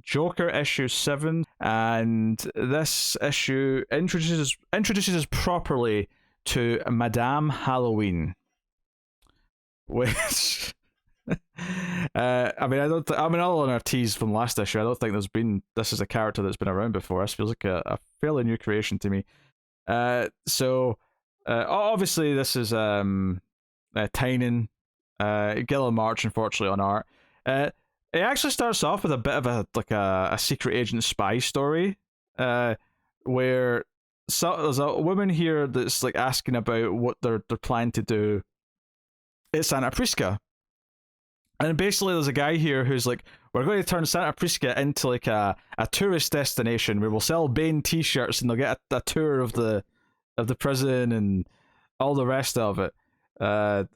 Joker issue 7, and this issue introduces us properly to Madame Halloween, which I mean, all on our tease from last issue, I don't think this is a character that's been around before. This feels like a fairly new creation to me. Obviously this is Tynan, Gilliam March, unfortunately, on art. It actually starts off with a bit of a secret agent spy story, where there's a woman here that's like asking about what they're planning to do at Santa Prisca. And basically, there's a guy here who's like, we're going to turn Santa Prisca into like a tourist destination where we'll sell Bane T-shirts and they'll get a tour of the prison and all the rest of it. And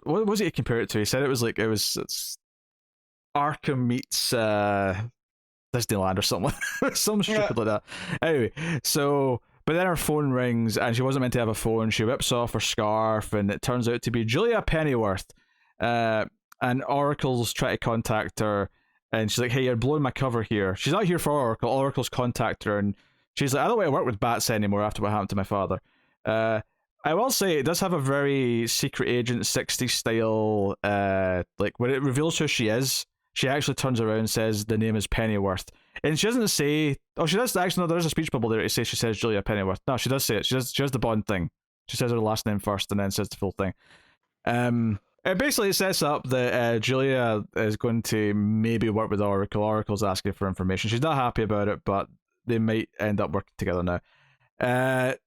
what was it he compared it to? He said it's Arkham meets Disneyland or something, some stupid like that. Anyway, so. But then her phone rings and she wasn't meant to have a phone. She whips off her scarf and it turns out to be Julia Pennyworth. And Oracle's trying to contact her and she's like, hey, you're blowing my cover here. She's not here for Oracle. Oracle's contacted her and she's like, I don't want to work with bats anymore after what happened to my father. I will say it does have a very Secret Agent 60s style, like when it reveals who she is, she actually turns around and says the name is Pennyworth. And she doesn't say, oh, she does actually, no, there is a speech bubble there to say she says Julia Pennyworth. No, she does say it. She does the Bond thing. She says her last name first and then says the full thing. It basically sets up that Julia is going to maybe work with Oracle. Oracle's asking for information. She's not happy about it, but they might end up working together now.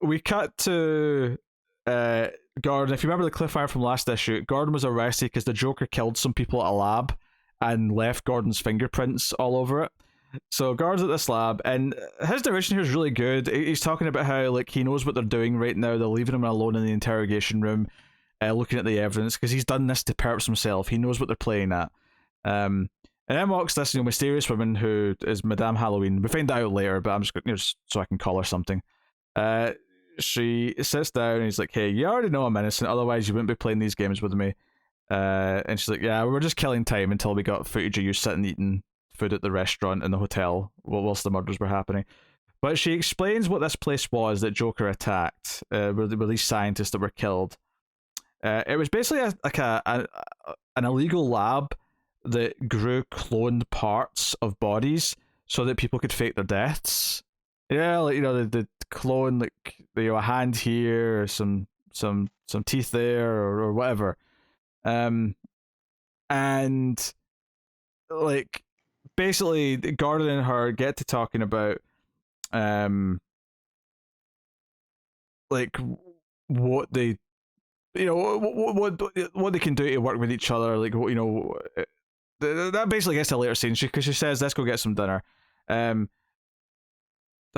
We cut to Gordon. If you remember the cliffhanger from last issue, Gordon was arrested because the Joker killed some people at a lab and left Gordon's fingerprints all over it. So Gordon's at this lab, and his direction here is really good. He's talking about how like he knows what they're doing right now. They're leaving him alone in the interrogation room, looking at the evidence because he's done this to purpose himself. He knows what they're playing at. And then walks this mysterious woman who is Madame Halloween. We find that out later, but I'm just going so I can call her something. She sits down and he's like, hey, you already know I'm innocent, otherwise you wouldn't be playing these games with me. And she's like, yeah, we're just killing time until we got footage of you sitting eating food at the restaurant in the hotel whilst the murders were happening. But she explains what this place was that Joker attacked, where these scientists that were killed. It was basically an illegal lab that grew cloned parts of bodies so that people could fake their deaths. Yeah, like the clone, like a hand here, or some teeth there, or whatever. And like basically Gordon and her get to talking about like what they what they can do to work with each other, like that basically gets to a later scene because she says let's go get some dinner.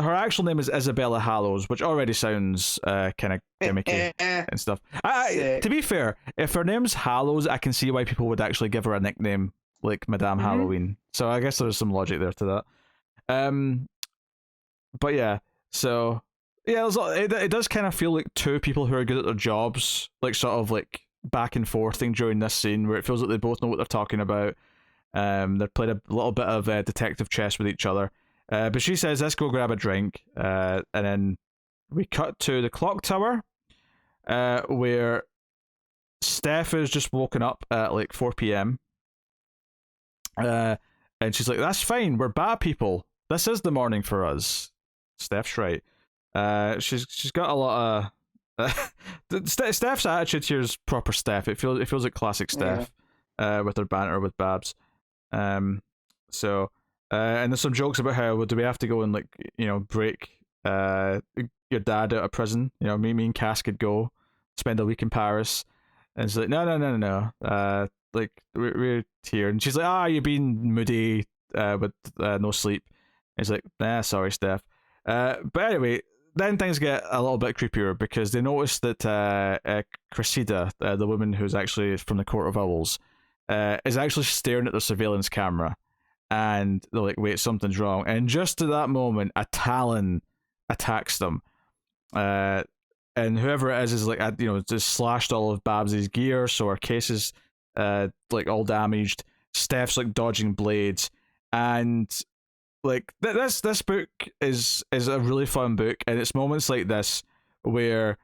Her actual name is Isabella Hallows, which already sounds kind of gimmicky and stuff. To be fair, if her name's Hallows, I can see why people would actually give her a nickname like Madame Halloween. So I guess there's some logic there to that. But yeah, so yeah, it does kind of feel like two people who are good at their jobs, like sort of like back and forth thing during this scene, where it feels like they both know what they're talking about. They're playing a little bit of detective chess with each other. But she says, let's go grab a drink. And then we cut to the clock tower, where Steph is just woken up at like 4 p.m. And she's like, that's fine, we're bad people. This is the morning for us. Steph's right. She's got a lot of... Steph's attitude here is proper Steph. It feels like classic Steph, with her banter with Babs. And there's some jokes about how, well, do we have to go and like break your dad out of prison? Me and Cass could go spend a week in Paris, and it's like no. Like we're here, and she's like, you've been moody with no sleep. And he's like, nah, sorry, Steph. But anyway, then things get a little bit creepier because they notice that Cressida, the woman who's actually from the Court of Owls, is actually staring at the surveillance camera. And they're like, wait, something's wrong. And just at that moment, a Talon attacks them. And whoever it is like, just slashed all of Babs's gear, so her case is like all damaged. Steph's like dodging blades. And like this book is a really fun book, and it's moments like this where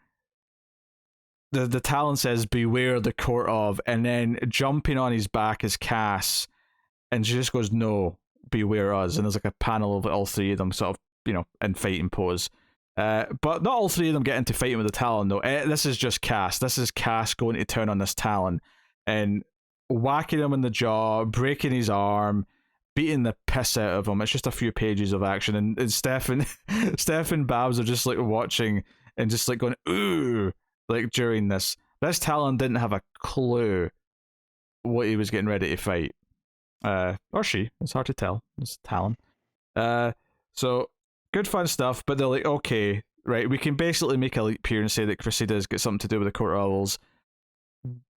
the Talon says, "Beware the court of," and then jumping on his back is Cass, and she just goes, "No, beware us." And there's like a panel of all three of them sort of, in fighting pose. But not all three of them get into fighting with the Talon though. This is just Cass. This is Cass going to turn on this Talon and whacking him in the jaw, breaking his arm, beating the piss out of him. It's just a few pages of action, and Stefan and Babs are just like watching and just like going, ooh, like during this. This Talon didn't have a clue what he was getting ready to fight. Or she. It's hard to tell. It's Talon. So good fun stuff, but they're like, okay, right, we can basically make a leap here and say that Cressida's got something to do with the Court of Owls.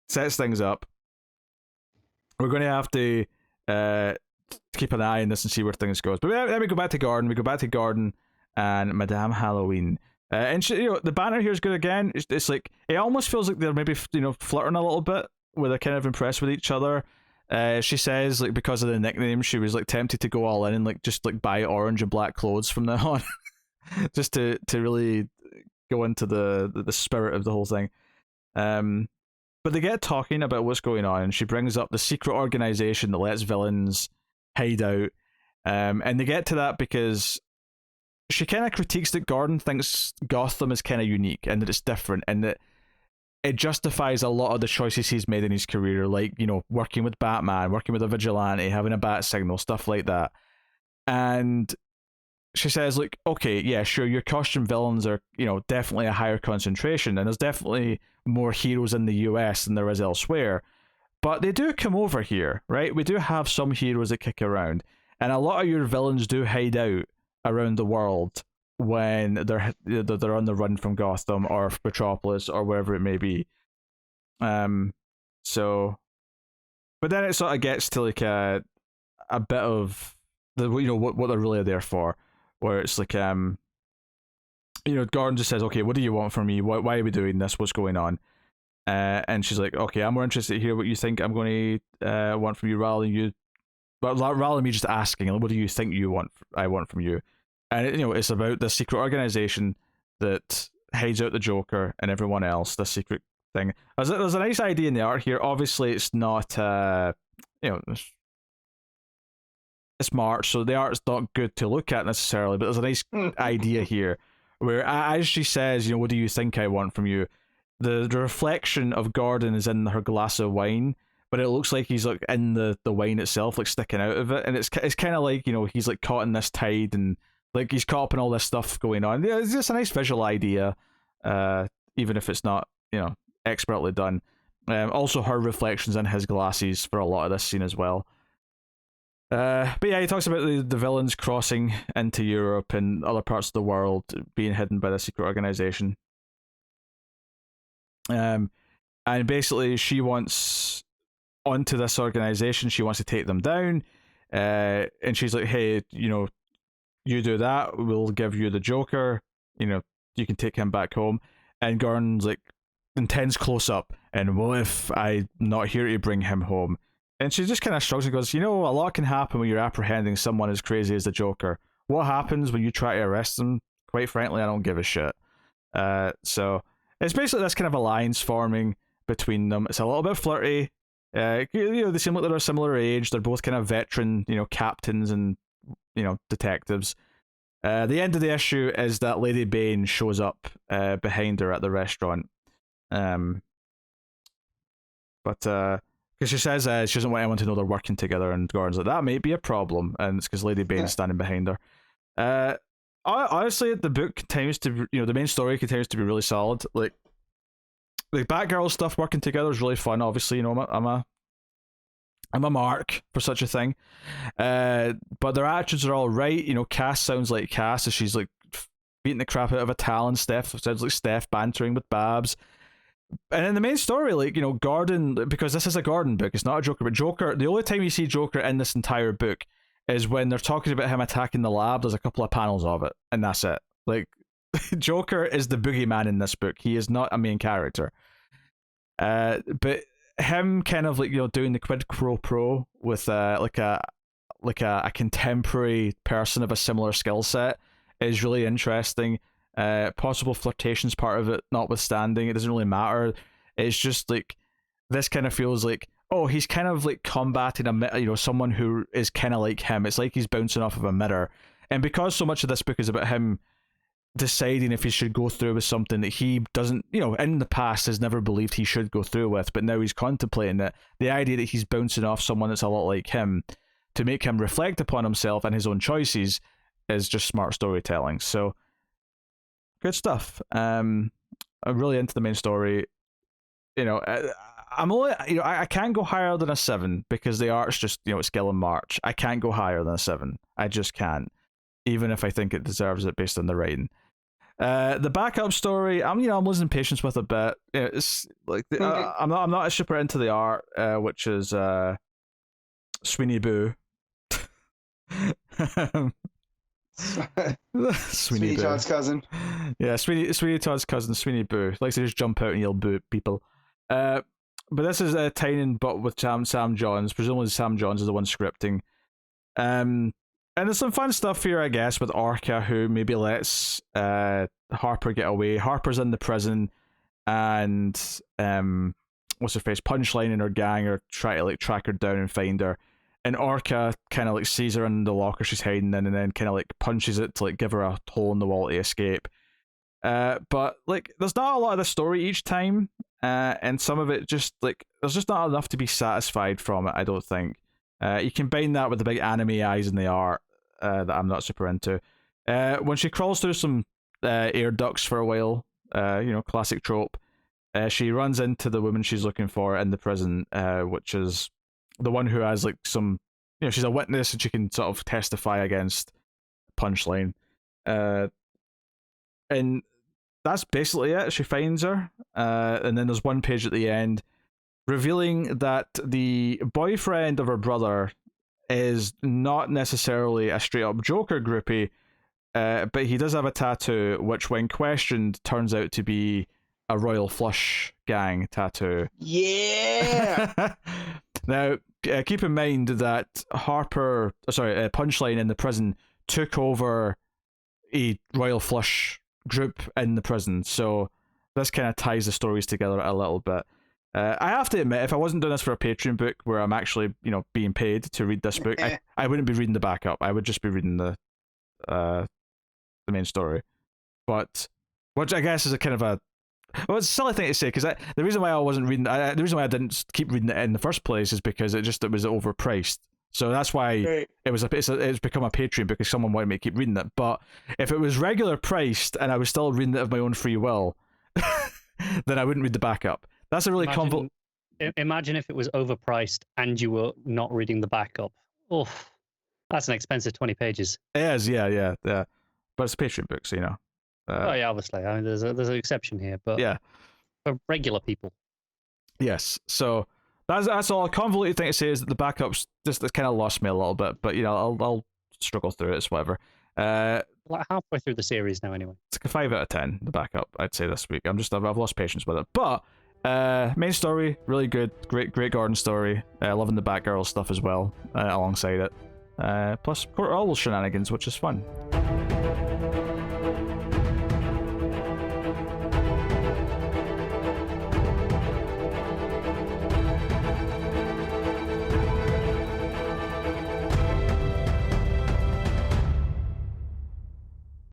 Sets things up. We're going to have to keep an eye on this and see where things goes. But then we go back to Gordon. We go back to Gordon and Madame Halloween. And she, the banner here is good again. It's like, it almost feels like they're maybe flirting a little bit, where they're kind of impressed with each other. She says, like, because of the nickname, she was like tempted to go all in and like just like buy orange and black clothes from now on, just to really go into the spirit of the whole thing. But they get talking about what's going on, and she brings up the secret organization that lets villains hide out. And they get to that because she kind of critiques that Gordon thinks Gotham is kind of unique and that it's different, and that it justifies a lot of the choices he's made in his career, like, working with Batman, working with a vigilante, having a bat signal, stuff like that. And she says, like, okay, yeah, sure, your costume villains are, definitely a higher concentration, and there's definitely more heroes in the US than there is elsewhere. But they do come over here, right? We do have some heroes that kick around, and a lot of your villains do hide out around the world when they're on the run from Gotham or Metropolis or wherever it may be. So, but then it sort of gets to like a bit of the what they're really there for, where it's like Gordon just says, okay, what do you want from me? Why are we doing this? What's going on? And she's like, okay, I'm more interested to hear what you think I'm going to want from you, rather than me just asking, like, what do you think I want from you? And it's about the secret organization that hides out the Joker and everyone else. The secret thing. There's a nice idea in the art here. Obviously, it's not it's March, so the art's not good to look at necessarily. But there's a nice idea here where, as she says, what do you think I want from you? The reflection of Gordon is in her glass of wine, but it looks like he's like in the wine itself, like sticking out of it, and it's kind of like he's like caught in this tide, and like he's caught up in all this stuff going on. Yeah, it's just a nice visual idea, even if it's not expertly done. Also, her reflections in his glasses for a lot of this scene as well. But yeah, he talks about the villains crossing into Europe and other parts of the world, being hidden by the secret organization. And basically, she wants onto this organization. She wants to take them down. And she's like, hey, you do that, we'll give you the Joker. You can take him back home. And Gordon's like, intense close up. And what if I'm not here to bring him home? And she just kind of shrugs and goes, a lot can happen when you're apprehending someone as crazy as the Joker. What happens when you try to arrest them? Quite frankly, I don't give a shit. So it's basically this kind of alliance forming between them. It's a little bit flirty. They seem like they're a similar age. They're both kind of veteran, captains and detectives. The end of the issue is that Lady Bane shows up behind her at the restaurant. But because she says she doesn't want anyone to know they're working together, and Gordon's like, that might be a problem, and it's because Lady Bane's standing behind her. Honestly, the book continues to, the main story continues to be really solid. Like Batgirl stuff working together is really fun. Obviously, I'm a mark for such a thing. But their actions are all right. Cass sounds like Cass as she's like beating the crap out of a Talon. Steph sounds like Steph bantering with Babs. And in the main story, like, Gordon, because this is a Gordon book, it's not a Joker, but Joker, the only time you see Joker in this entire book is when they're talking about him attacking the lab. There's a couple of panels of it, and that's it. Like, Joker is the boogeyman in this book. He is not a main character. But him kind of like, doing the quid pro with like a like a contemporary person of a similar skill set is really interesting. Possible flirtations part of it notwithstanding, it doesn't really matter. It's just like this kind of feels like, oh, he's kind of like combating someone who is kind of like him. It's like he's bouncing off of a mirror, and because so much of this book is about him deciding if he should go through with something that he doesn't, in the past has never believed he should go through with, but now he's contemplating it. The idea that he's bouncing off someone that's a lot like him to make him reflect upon himself and his own choices is just smart storytelling. So good stuff. I'm really into the main story. I'm only, I can't go higher than a 7 because the art's just, it's Gillen March. I can't go higher than a 7. I just can't, even if I think it deserves it based on the writing. The backup story, I'm losing patience with a bit. It's like I'm not super into the art, which is Sweeney Boo. Sweeney Todd's cousin. Yeah, Sweeney Todd's cousin, Sweeney Boo. Likes to just jump out and yell boo at people. But this is a Tynion, but with Sam Johns. Presumably Sam Johns is the one scripting. And there's some fun stuff here, I guess, with Orca, who maybe lets Harper get away. Harper's in the prison, and what's her face? Punchline and her gang are trying to like track her down and find her. And Orca kind of like sees her in the locker she's hiding in, and then kind of like punches it to like give her a hole in the wall to escape. But like, there's not a lot of the story each time, and some of it just like there's just not enough to be satisfied from it. I don't think. You combine that with the big anime eyes in the art that I'm not super into. When she crawls through some air ducts for a while, classic trope, she runs into the woman she's looking for in the prison, which is the one who has like some, she's a witness and she can sort of testify against Punchline. And that's basically it. She finds her, and then there's one page at the end revealing that the boyfriend of her brother is not necessarily a straight up Joker groupie, but he does have a tattoo, which when questioned turns out to be a Royal Flush Gang tattoo. Yeah! Now, keep in mind that Punchline in the prison took over a Royal Flush group in the prison, so this kind of ties the stories together a little bit. I have to admit, if I wasn't doing this for a Patreon book where I'm actually, being paid to read this book, I wouldn't be reading the backup. I would just be reading the main story. But, which I guess is a kind of a, well, it's a silly thing to say, because the reason why I wasn't reading, the reason why I didn't keep reading it in the first place is because it was overpriced. So that's why it's become a Patreon, because someone wanted me to keep reading it. But if it was regular priced and I was still reading it of my own free will, then I wouldn't read the backup. That's a really convoluted. Imagine if it was overpriced and you were not reading the backup. Oof, that's an expensive 20 pages. It is, yeah. But it's a Patreon book, so oh yeah, obviously. I mean, there's an exception here, but yeah, for regular people. Yes. So that's all. A convoluted thing to say is that the backups just kind of lost me a little bit, but I'll struggle through it. It's whatever. Like halfway through the series now, anyway. It's like a 5 out of 10. The backup, I'd say this week. I've lost patience with it, but. Main story, really good. Great Gordon story. Loving the Batgirl stuff as well, alongside it. Plus, all those shenanigans, which is fun.